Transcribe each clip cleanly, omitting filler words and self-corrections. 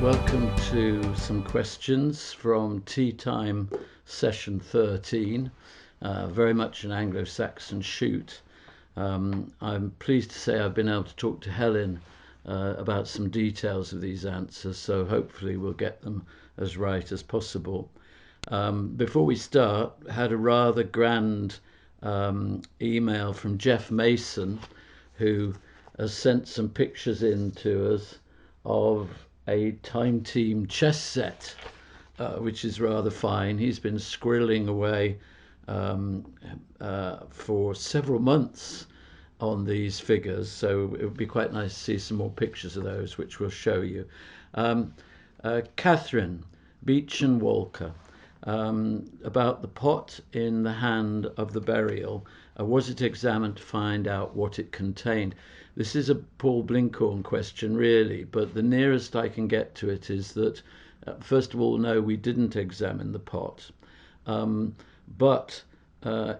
welcome to some questions from Teatime session 13, very much an Anglo-Saxon shoot. I'm pleased to say I've been able to talk to Helen about some details of these answers, so hopefully we'll get them as right as possible. Before we start, I had a rather grand email from Jeff Mason, who has sent some pictures in to us of a Time Team chess set, which is rather fine. He's been scribbling away for several months on these figures, so it would be quite nice to see some more pictures of those, which we'll show you. Catherine Beach and Walker, about the pot in the hand of the burial. Was it examined to find out what it contained? This is a Paul Blinkhorn question, really, but the nearest I can get to it is that, first of all, no, we didn't examine the pot, but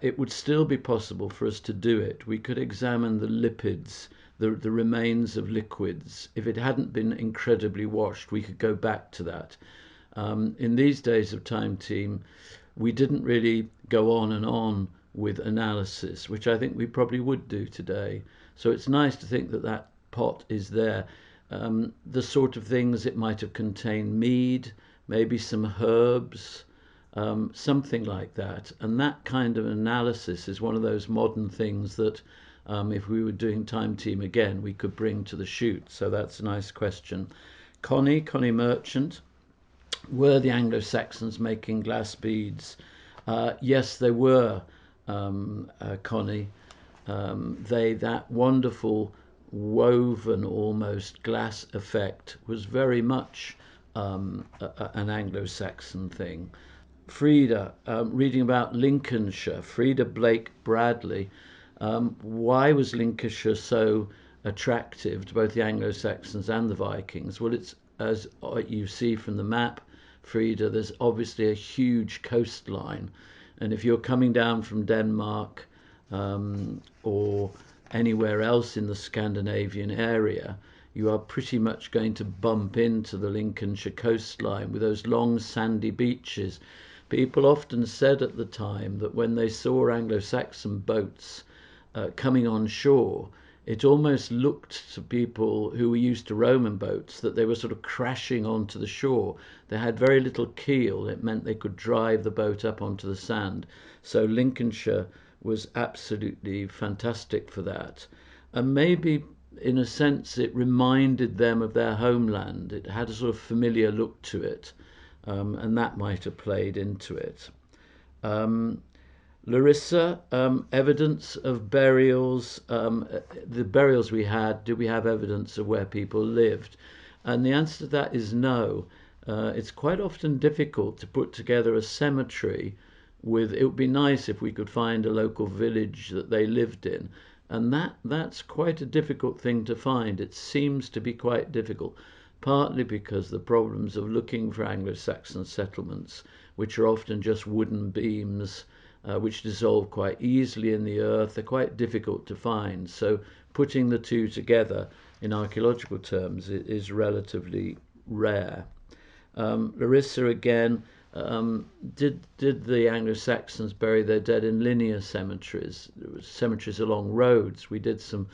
it would still be possible for us to do it. We could examine the lipids, the remains of liquids. If it hadn't been incredibly washed, we could go back to that. In these days of Time Team, we didn't really go on and on with analysis, which I think we probably would do today. So it's nice to think that that pot is there. The sort of things it might have contained: mead, maybe some herbs, something like that. And that kind of analysis is one of those modern things that if we were doing Time Team again, we could bring to the shoot. So that's a nice question. Connie Merchant: were the Anglo-Saxons making glass beads? Yes, they were, Connie. That wonderful woven almost glass effect was very much an Anglo-Saxon thing. Frida, reading about Lincolnshire, Frida Blake Bradley. Why was Lincolnshire so attractive to both the Anglo-Saxons and the Vikings? Well, it's, as you see from the map, Frida, there's obviously a huge coastline, and if you're coming down from Denmark or anywhere else in the Scandinavian area, you are pretty much going to bump into the Lincolnshire coastline with those long sandy beaches. People often said at the time that when they saw Anglo-Saxon boats coming on shore, it almost looked to people who were used to Roman boats that they were sort of crashing onto the shore. They had very little keel. It meant they could drive the boat up onto the sand. So Lincolnshire was absolutely fantastic for that. And maybe, in a sense, it reminded them of their homeland. It had a sort of familiar look to it, and that might have played into it. Larissa, evidence of burials. The burials we had, did we have evidence of where people lived? And the answer to that is no. It's quite often difficult to put together a cemetery with, it would be nice if we could find a local village that they lived in. And that's quite a difficult thing to find. It seems to be quite difficult, partly because the problems of looking for Anglo-Saxon settlements, which are often just wooden beams, which dissolve quite easily in the earth, are quite difficult to find. So putting the two together in archaeological terms is relatively rare. Larissa again, did the Anglo-Saxons bury their dead in linear cemeteries? There were cemeteries along roads. We did some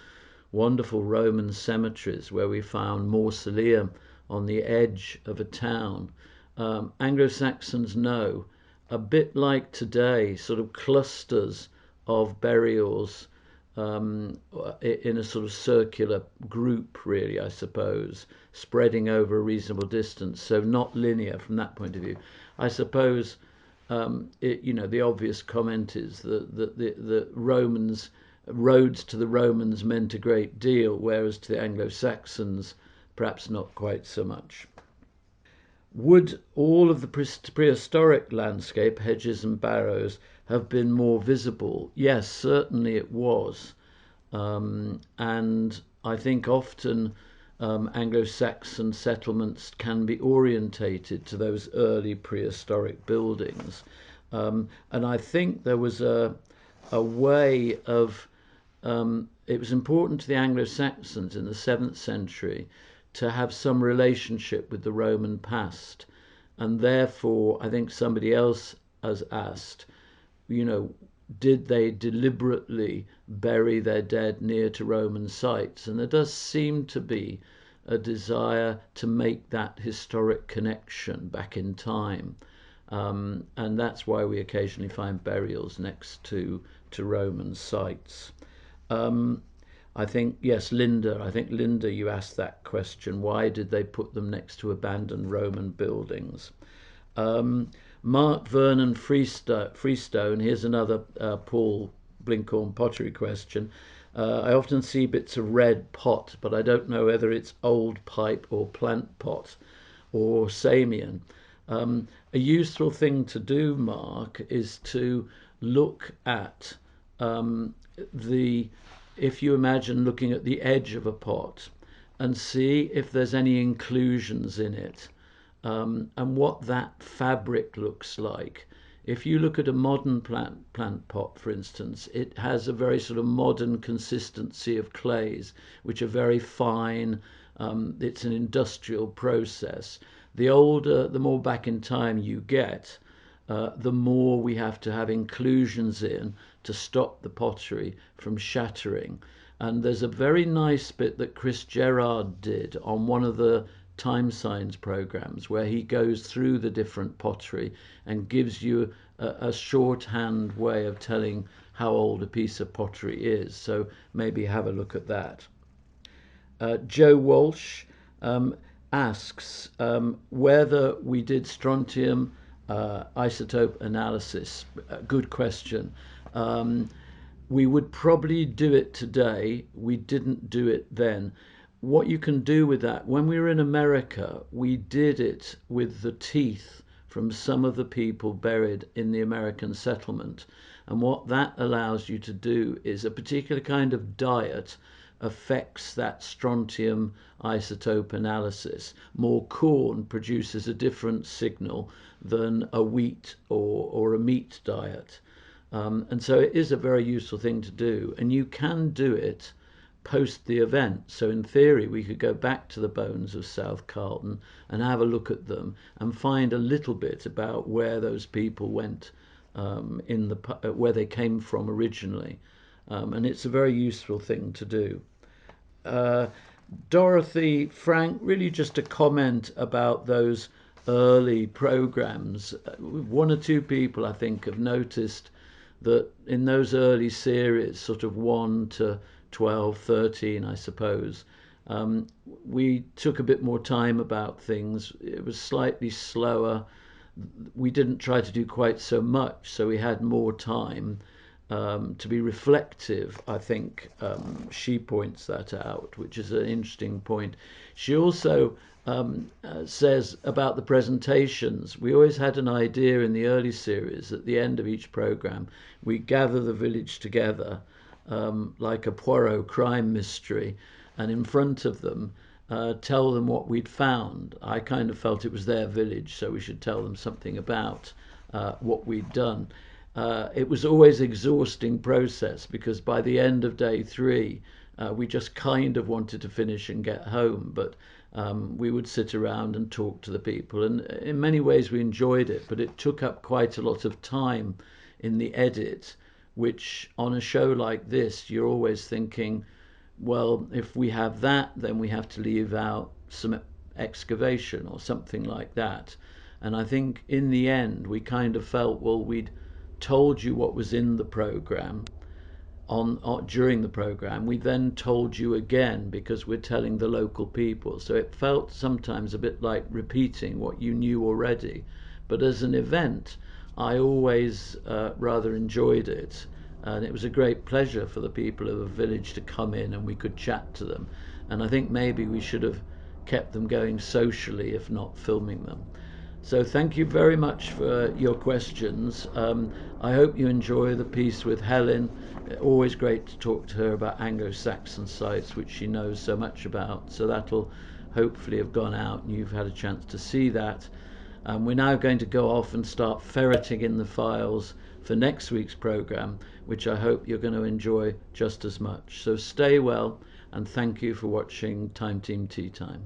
wonderful Roman cemeteries where we found mausoleum on the edge of a town. Anglo-Saxons, no. A bit like today, sort of clusters of burials in a sort of circular group, really, I suppose, spreading over a reasonable distance, so not linear from that point of view. I suppose, the obvious comment is that the Romans, roads to the Romans meant a great deal, whereas to the Anglo-Saxons, perhaps not quite so much. Would all of the prehistoric landscape, hedges and barrows, have been more visible? Yes, certainly it was. And I think often Anglo-Saxon settlements can be orientated to those early prehistoric buildings. And I think there was a way of, it was important to the Anglo-Saxons in the 7th century to have some relationship with the Roman past. And therefore, I think somebody else has asked, did they deliberately bury their dead near to Roman sites? And there does seem to be a desire to make that historic connection back in time. And that's why we occasionally find burials next to Roman sites. I think, yes, Linda, you asked that question. Why did they put them next to abandoned Roman buildings? Mark Vernon Freestone, here's another Paul Blinkhorn pottery question. I often see bits of red pot, but I don't know whether it's old pipe or plant pot or Samian. A useful thing to do, Mark, is to look at if you imagine looking at the edge of a pot and see if there's any inclusions in it, and what that fabric looks like. If you look at a modern plant pot, for instance, it has a very sort of modern consistency of clays, which are very fine. It's an industrial process. The older, the more back in time you get, the more we have to have inclusions in to stop the pottery from shattering. And there's a very nice bit that Chris Gerard did on one of the Time Signs programs, where he goes through the different pottery and gives you a shorthand way of telling how old a piece of pottery is. So maybe have a look at that. Joe Walsh asks whether we did strontium isotope analysis. Good question. We would probably do it today. We didn't do it then. What you can do with that, when we were in America, we did it with the teeth from some of the people buried in the American settlement. And what that allows you to do is a particular kind of diet affects that strontium isotope analysis. More corn produces a different signal than a wheat or a meat diet. And so it is a very useful thing to do. And you can do it post the event. So in theory, we could go back to the bones of South Carlton and have a look at them and find a little bit about where those people went, where they came from originally. And it's a very useful thing to do. Dorothy Frank, really just a comment about those early programs. One or two people, I think, have noticed that in those early series, sort of 1 to 12, 13, I suppose, we took a bit more time about things. It was slightly slower. We didn't try to do quite so much, so we had more time to be reflective. I think she points that out, which is an interesting point. She also says about the presentations, we always had an idea in the early series at the end of each program, we gather the village together like a Poirot crime mystery, and in front of them tell them what we'd found. I kind of felt it was their village, so we should tell them something about what we'd done. It was always an exhausting process because by the end of day 3, we just kind of wanted to finish and get home, but we would sit around and talk to the people, and in many ways we enjoyed it, but it took up quite a lot of time in the edit, which on a show like this you're always thinking, well, if we have that, then we have to leave out some excavation or something like that. And I think in the end we kind of felt, well, we'd told you what was in the program during the program. We then told you again because we're telling the local people, so it felt sometimes a bit like repeating what you knew already. But as an event, I always rather enjoyed it, and it was a great pleasure for the people of the village to come in and we could chat to them. And I think maybe we should have kept them going socially, if not filming them. So thank you very much for your questions. I hope you enjoy the piece with Helen. Always great to talk to her about Anglo-Saxon sites, which she knows so much about. So that'll hopefully have gone out and you've had a chance to see that. We're now going to go off and start ferreting in the files for next week's program, which I hope you're going to enjoy just as much. So stay well, and thank you for watching Time Team Tea Time.